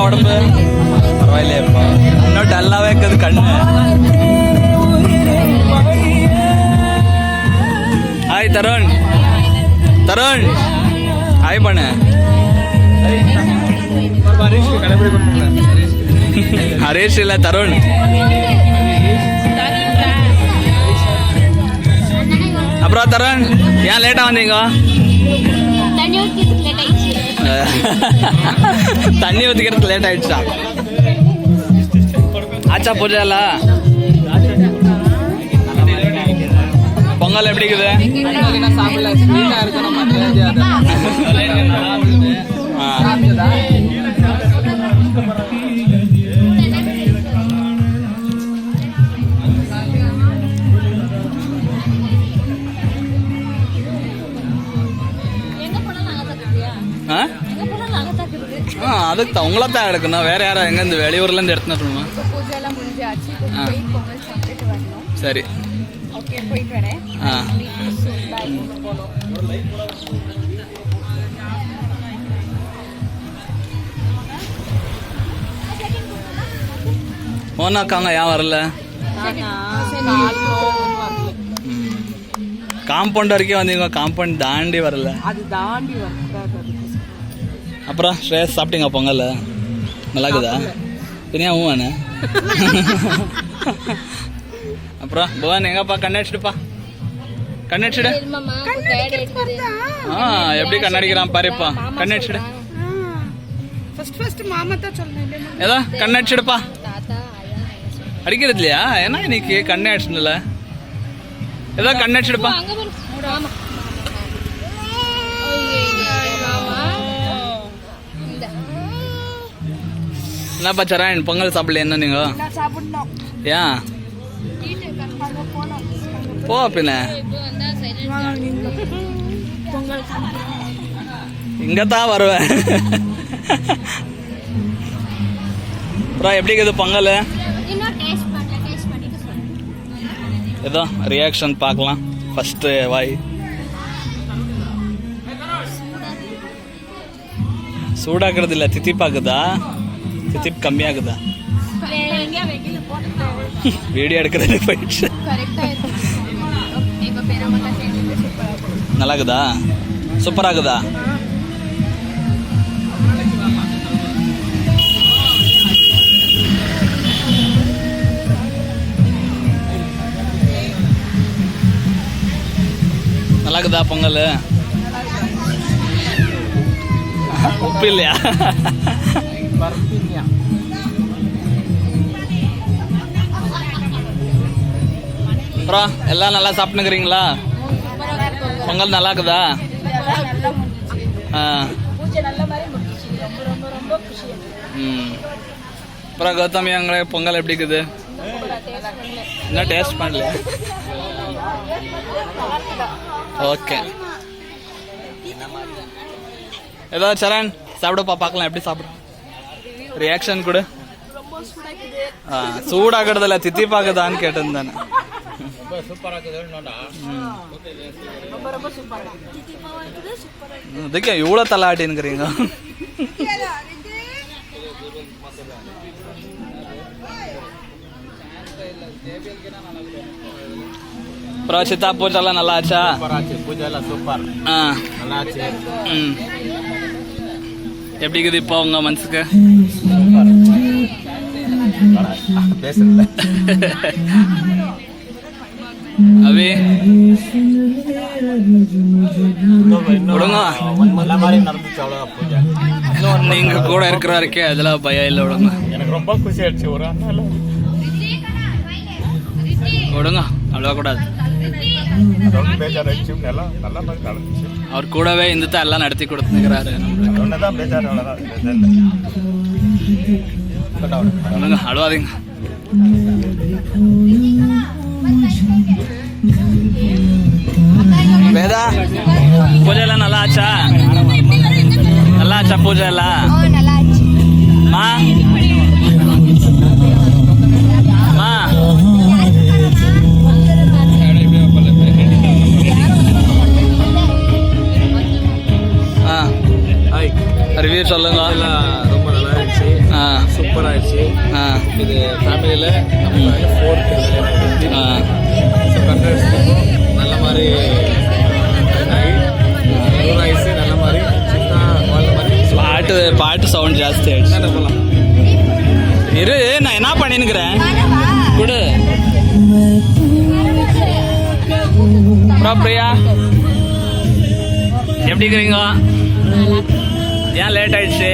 உடம்பு பரவாயில்லையப்பா, இன்னும் டல்லாவே இருக்குது கண்ணு. ஹாய் தருண், தருண் ஹாய் பண்ணு. ஹரேஷ் இல்ல தருண். அப்புறம் தருண் ஏன் லேட்டா வந்தீங்க? தண்ணி ஊத்திக்கிறது லேட் ஆயிடுச்சா? ஆச்சா பூஜை இல்ல? பொங்கல் எப்படி இருக்குது? அதுக்கு தான் உங்களை தான் எடுக்கணும், வேற யாரும் எங்க இந்த வெளியூர்ல இருந்து எடுத்துன்னு சொல்லுமா? சரி ஓனாக்காங்க ஏன் வரல? காம்பவுண்ட் வரைக்கும் வந்தீங்க, காம்பவுண்ட் தாண்டி வரல. அப்புறம் ஸ்ரேஷ் சாப்பிட்டீங்க பொங்கல்? நல்லா இருக்குதா? பிரியா ஊவானே. அப்புறம் பவன் எங்கப்பா? கண்ணடிச்சுடுப்பா, கண்ணடிச்சுடு. எப்படி கண்ணடிக்கிறான் பாருப்பா, கண்ணடிச்சுடு. ஏதோ கண்ணடிச்சுடுப்பா. அடிக்கிறது இல்லையா? ஏன்னா இன்னைக்கு கண்ணே அடிச்சுல, ஏதோ கண்ணடிச்சுடுப்பா. என்னப்பா சரண் பொங்கல் சாப்பிடல? என்ன நீங்க ஏன் போ பின்ன? இங்கத்தான் வருவேன். அப்புறம் எப்படி இருக்குது பொங்கல்? ஏதோ ரியாக்ஷன் பார்க்கலாம். ஃபர்ஸ்ட் வாய் சூடாக்குறது இல்லை, தித்திப்பாக்குதா? தித்திப் கம்மியாகுதா? வீடியோ எடுக்கிறது போயிடுச்சு. நல்லா இருக்குதா? சூப்பரா இருக்குதா? நல்லா இருக்குதா பொங்கல்? உப்பு இல்லையா? அப்புறம் எல்லாம் நல்லா சாப்பிட்டுக்கிறீங்களா? பொங்கல் நல்லா இருக்குதா? அப்புறம் கௌதமி அங்கே பொங்கல் எப்படி இருக்குது? இன்னும் டேஸ்ட் பண்ணல. ஓகே ஏதோ சரண் சாப்பிடுப்பா, பார்க்கலாம் எப்படி சாப்பிடும். ரியாக்ஷன் கொடு. சூடாக்குறதுல தித்தி பாக்குதான்னு கேட்டிருந்தானே. ಅದಕ್ಕೆ ಇವಳ ತಲಾಟಿ ಅನ್ಕರಿಂಗ. சித்தா பூஜைலாம் நல்லா ஆச்சா? பூஜைலாம் சூப்பர். எப்படி இருக்குது இப்போ உங்க மனசுக்கு? பேசல அவி நீங்க கூட இருக்கிற வரைக்கும் அதெல்லாம் பயம் இல்லை. விடுங்க, எனக்கு ரொம்ப குஷி ஆயிடுச்சு. ஒரு விடுங்க, அவ்வளோ கூடாது. ಅದೊಂದು ಬೇಜಾರಾಯ್ತು. ಎಲ್ಲ நல்ல மாதிரி நடந்துச்சு. அவர் கூடவே இருந்துட்டு எல்லாம் நடத்தி கொடுத்துக்கிறாரு. ஒன்னதான் ಬೇಜಾರು அழுவாதீங்க. வேதா பூஜை எல்லாம் நல்லா ஆச்சா? நல்லா ஆச்சா பூஜை எல்லாம்? மா மா ரிவ்யூ சொல்லுங்க. ரொம்ப நல்லா இருந்துச்சு. சூப்பராக இருந்துச்சு. இது ஃபேமிலியில் நம்ம 4th நல்ல மாதிரி ஐஸு நல்ல மாதிரி வாழ்ந்த மாதிரி பாட்டு சவுண்ட் ஜாஸ்தி ஆயிடுச்சு. போகலாம். இரு, நான் என்ன பண்ணினுக்கிறேன் குடு. பிரியா எப்படி இருக்கிறீங்க? ஏன் லேட் ஆயிடுச்சு?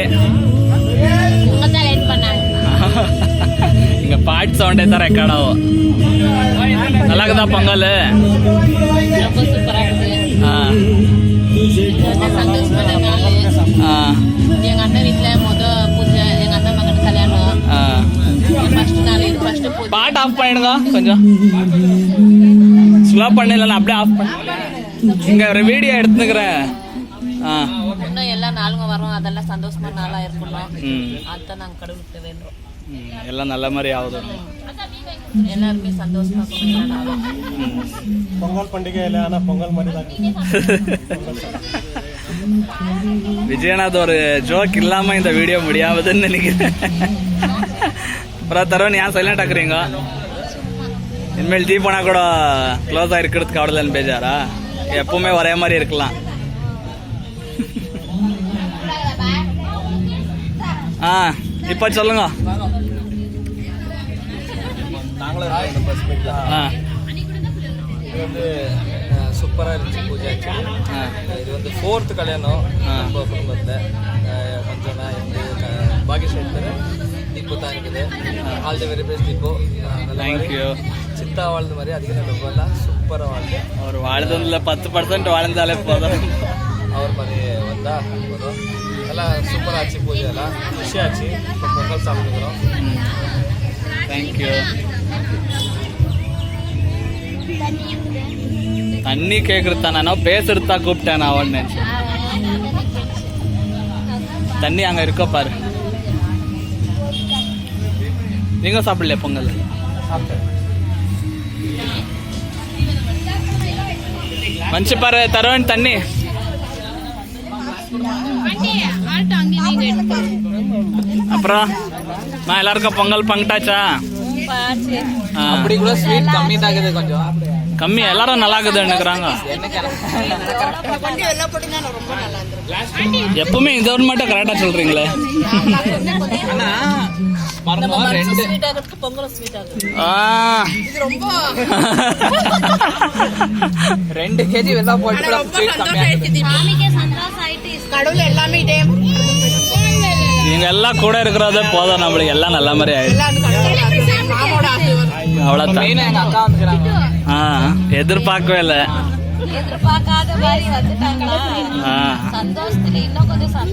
இங்க பாட்டு சவுண்டே தான் ரெக்கார்ட் ஆகும். நல்லா இருக்குதா பொங்கல்? எங்க அண்ணன் வீட்டுல பூஜை, எங்க அண்ணன் மகன் கல்யாணம். பாட்டு ஆஃப் பண்ணிடுங்க கொஞ்சம். ஸ்லோ பண்ணல, அப்படியே ஆஃப் பண்ண. இங்க ஒரு வீடியோ எடுத்துக்கிறேன். இன்னும் எல்லா நாளுங்க வரோம், அதெல்லாம் சந்தோஷமா நாளா இருக்கணும். அதுதான் நாங்க கடவுளுக்கு வேண்டுறோம். எல்லாம் நல்ல மாதிரி ஆகுது. எல்லாருமே சந்தோஷமா பொங்கல் பண்டிகை இல்லை, ஆனா பொங்கல் மாதிரி தான். விஜயநாத் ஒரு ஜோக் இல்லாம இந்த வீடியோ முடியாதுன்னு நினைக்கிறேன். அப்புறம் தருவன் ஏன் சைலண்ட் ஆக்குறீங்க? இனிமேல் தீ போனா கூட க்ளோஸா இருக்கிறதுக்கு அவ்வளோதான் பேஜாரா? எப்பவுமே ஒரே மாதிரி இருக்கலாம். இப்ப சொல்லுங்க. நாங்களும் இது வந்து சூப்பராக இருந்துச்சு பூஜை. இது வந்து 4th கல்யாணம் நம்ம குடும்பத்தில். கொஞ்சம் நான் எங்கள் பாகியேஸ்வரத்தில் தீபு தான் இருக்குது. All the very best Deepu. Thank you. Siddha வாழ்ந்த மாதிரி அதிக நல்ல சூப்பராக வாழ்ந்து அவர் வாழ்ந்ததில் 10% வாழ்ந்தாலே போதும். அவர் மாதிரி வந்தால் போதும். எல்லாம் சூப்பராக ஆச்சு பூஜை, எல்லாம் குஷியாச்சு. இப்போ பொங்கல் சாப்பிட்டுக்கிறோம். தேங்க்யூ. தண்ணி கேக்குறதா? நான் பேசுறதா கூப்பிட்டேன். நான் அவன் நினைச்சேன். தண்ணி அங்க இருக்க பாரு. நீங்க சாப்பிடல பொங்கல்? மனுச்சு பாரு தருவன் தண்ணி. அப்புறம் நான் எல்லாருக்கும் பொங்கல் பங்கிட்டாச்சா? அப்படி கூட ஸ்வீட் கம்மி தான் இருக்குது, கொஞ்சம் கம்மி. எல்லாரும் நல்லா இருக்குதுன்னுக்குறாங்க. எப்பவுமே இது ஒரு மட்டும் கரெக்டா சொல்றீங்களே. ரெண்டு கேஜி வெள்ளம் போட்டு நீங்க எல்லாம் கூட இருக்கிறதே போதும், நம்மளுக்கு எல்லாம் நல்ல மாதிரி ஆயிடுச்சு. அவ்வளவுதான். எங்க அக்கா வந்துக்கிறாங்க. எதிர்பார்க்கவே இல்லை.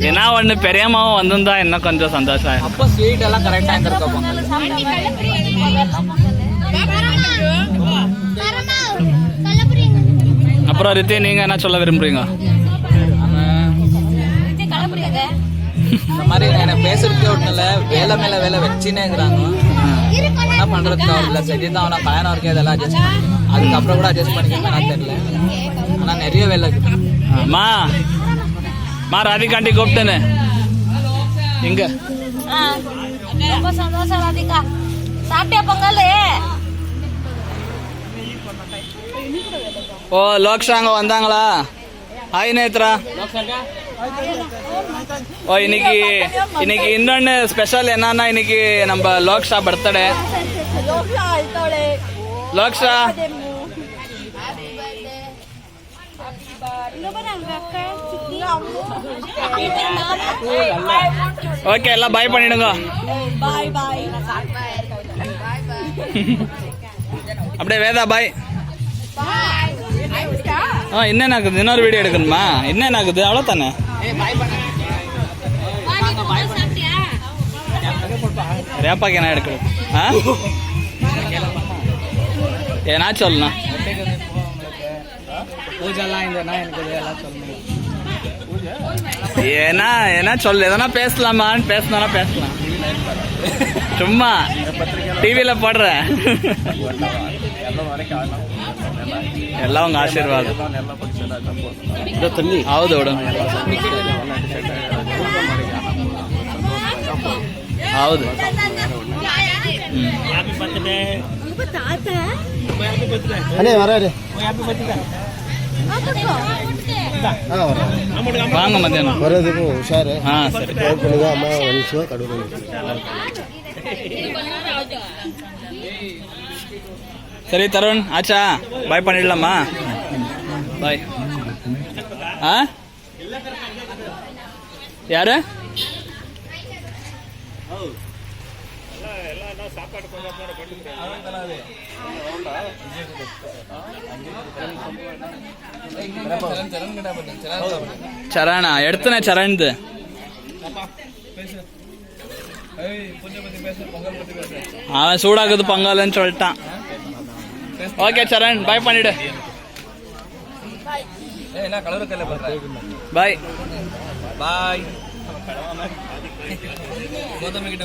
ஏன்னா ஒண்ணு பெரியம்மாவும் வந்திருந்தா இன்னும் கொஞ்சம் சந்தோஷம். அப்போ ஸ்வீட் எல்லாம் கரெக்டா இருந்திருக்கோம். அப்புறம் ரித்தி, நீங்க என்ன சொல்ல விரும்புறீங்க? இந்த மாதிரி எனக்கு பேசுறதுக்கே ஒன்றும் இல்லை. வேலை மேல வேலை வச்சுன்னே இருக்கிறாங்க. என்ன பண்றதுக்கு அவர் இல்லை. சரி தான், நான் பயணம் இருக்கேன். இதெல்லாம் அட்ஜஸ்ட் பண்ணி அதுக்கப்புறம் கூட அட்ஜஸ்ட் பண்ணிக்கலாம் தெரியல. ஆனா நிறைய வேலை இருக்கு. ராதிகாண்டி கூப்பிட்டேன்னு இங்க. ரொம்ப சந்தோஷம் ராதிகா. சாப்பிட்டியா பொங்கல்? ஓ, லோக்ஷாங்க வந்தாங்களா? ஹாய் நேத்ரா. ஓ, இன்னைக்கு இன்னொன்னு ஸ்பெஷல் என்னன்னா, இன்னைக்கு நம்ம லோக்ஷா பர்த்டே. லோக்ஷா ஓகே, எல்லாம் பாய் பண்ணிடுங்க. அப்படியே வேதா பாய். ஆ என்னென்ன ஆகுது இன்னொரு வீடியோ எடுக்கணுமா என்னென்ன ஆகுது அவ்வளோ தானே ரேப்பாக்கு என்ன எடுக்கணும் ஆ ஏன்னா சொல்லணும் பூஜைலாம் இருந்ததுன்னா எனக்கு இதெல்லாம் சொல்லணும். ஏன்னா என்ன சொல்லு எதனா பேசலாமான்னு பேசணும்னா பேசலாம் சும்மா டிவியில் போடுறேன் எல்லாம் உங்க ஆசீர்வாதம் ಹೌದು ಹುಡುಗ ಹೌದು வாங்க மத்தியானம் வரதுக்கு உஷாரு ஆ சரி அம்மா நிமிஷம் கடவுள் சரி தருண் ஆச்சா பாய் பண்ணிடலாமா பாய் ஆ யாரு சரணா எடுத்துனே சரண்து அவன் சூடாக்குது பொங்கல்னு சொல்லிட்டான் ஓகே சரண் பாய் பண்ணிடு என்ன கலருக்கல்ல பண்றேன். பாய் பாய். கௌதமி கிட்ட